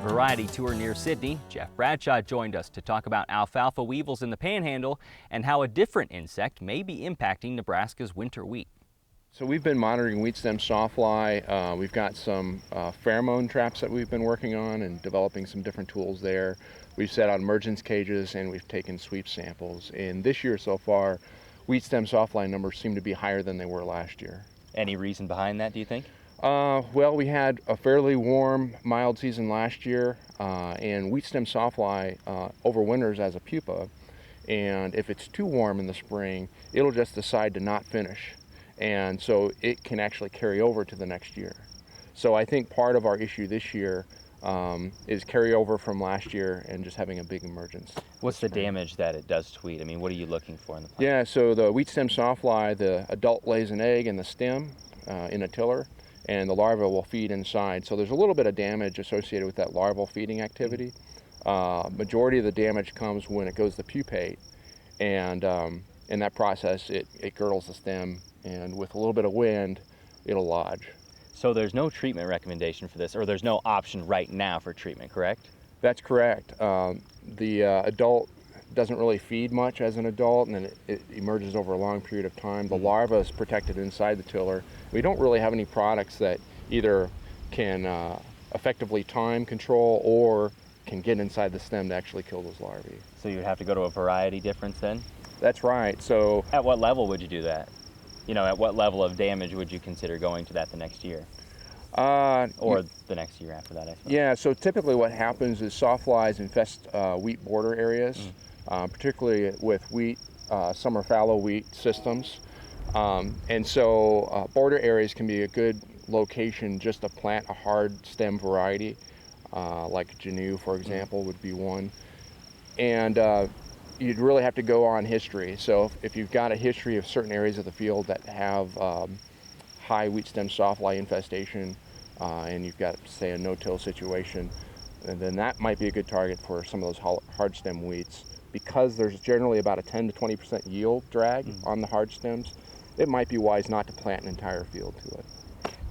variety tour near Sydney, Jeff Bradshaw joined us to talk about alfalfa weevils in the Panhandle and how a different insect may be impacting Nebraska's winter wheat. So we've been monitoring wheat stem sawfly. We've got some pheromone traps that we've been working on and developing some different tools there. We've set out emergence cages and we've taken sweep samples. And this year so far, wheat stem sawfly numbers seem to be higher than they were last year. Any reason behind that, do you think? Well, we had a fairly warm, mild season last year, and wheat stem sawfly overwinters as a pupa. And if it's too warm in the spring, it'll just decide to not finish. And so it can actually carry over to the next year. So I think part of our issue this year is carryover from last year and just having a big emergence. What's the damage that it does to wheat? I mean, what are you looking for in the plant? Yeah, so the wheat stem sawfly, the adult lays an egg in the stem in a tiller, and the larva will feed inside. So there's a little bit of damage associated with that larval feeding activity. Majority of the damage comes when it goes to pupate, and in that process it girdles the stem, and with a little bit of wind it'll lodge. So there's no treatment recommendation for this, or there's no option right now for treatment, correct? That's correct. The adult doesn't really feed much as an adult, and then it emerges over a long period of time. The larva is protected inside the tiller. We don't really have any products that either can effectively time control or can get inside the stem to actually kill those larvae. So you'd have to go to a variety difference then? That's right. So at what level would you do that? You know, at what level of damage would you consider going to that the next year? Or the next year after that, I suppose. Yeah, so typically what happens is sawflies infest wheat border areas, particularly with wheat, summer fallow wheat systems. And so border areas can be a good location just to plant a hard stem variety, like Genu, for example, would be one. And you'd really have to go on history. So if you've got a history of certain areas of the field that have high wheat stem sawfly infestation, and you've got, say, a no-till situation, and then that might be a good target for some of those hard stem wheats. Because there's generally about a 10 to 20% yield drag on the hard stems, it might be wise not to plant an entire field to it.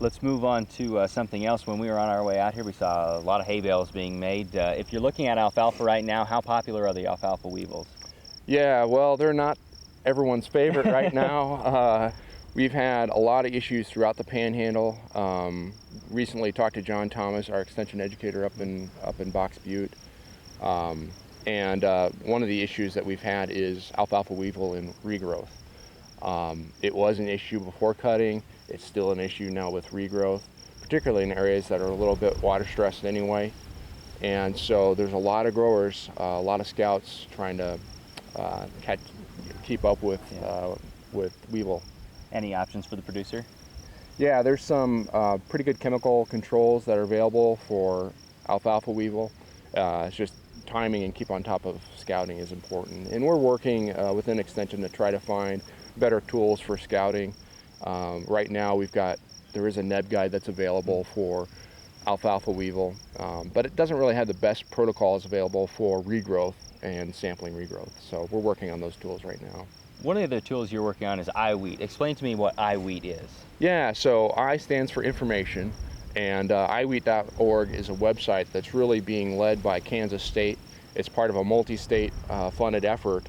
Let's move on to something else. When we were on our way out here, we saw a lot of hay bales being made. If you're looking at alfalfa right now, how popular are the alfalfa weevils? Yeah, well, they're not everyone's favorite right now. We've had a lot of issues throughout the Panhandle. Recently talked to John Thomas, our extension educator up in Box Butte. And one of the issues that we've had is alfalfa weevil in regrowth. It was an issue before cutting. It's still an issue now with regrowth, particularly in areas that are a little bit water stressed anyway. And so there's a lot of growers, a lot of scouts trying to keep up with weevil. Any options for the producer? Yeah, there's some pretty good chemical controls that are available for alfalfa weevil. It's just timing and keep on top of scouting is important. And we're working within Extension to try to find better tools for scouting. Right now there is a neb guide that's available for alfalfa weevil, but it doesn't really have the best protocols available for regrowth and sampling regrowth. So we're working on those tools right now. One of the other tools you're working on is iWheat. Explain to me what iWheat is. Yeah, so I stands for information, and iWheat.org is a website that's really being led by Kansas State. It's part of a multi-state funded effort,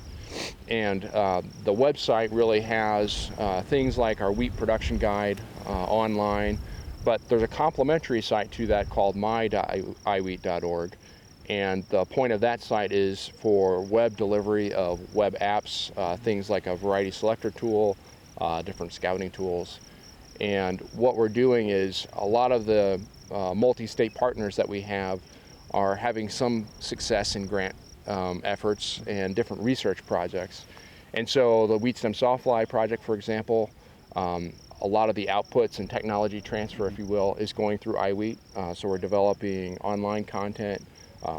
and the website really has things like our wheat production guide online, but there's a complementary site to that called my.iwheat.org. And the point of that site is for web delivery of web apps, things like a variety selector tool, different scouting tools. And what we're doing is a lot of the multi-state partners that we have are having some success in grant efforts and different research projects. And so the wheat stem sawfly project, for example, a lot of the outputs and technology transfer, if you will, is going through iWheat. So we're developing online content.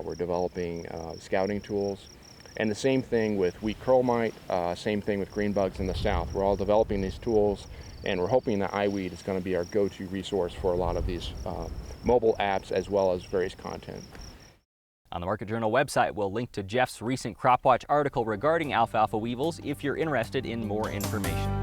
We're developing scouting tools. And the same thing with wheat curl mite, same thing with green bugs in the south. We're all developing these tools, and we're hoping that iWheat is going to be our go-to resource for a lot of these mobile apps as well as various content. On the Market Journal website, we'll link to Jeff's recent CropWatch article regarding alfalfa weevils if you're interested in more information.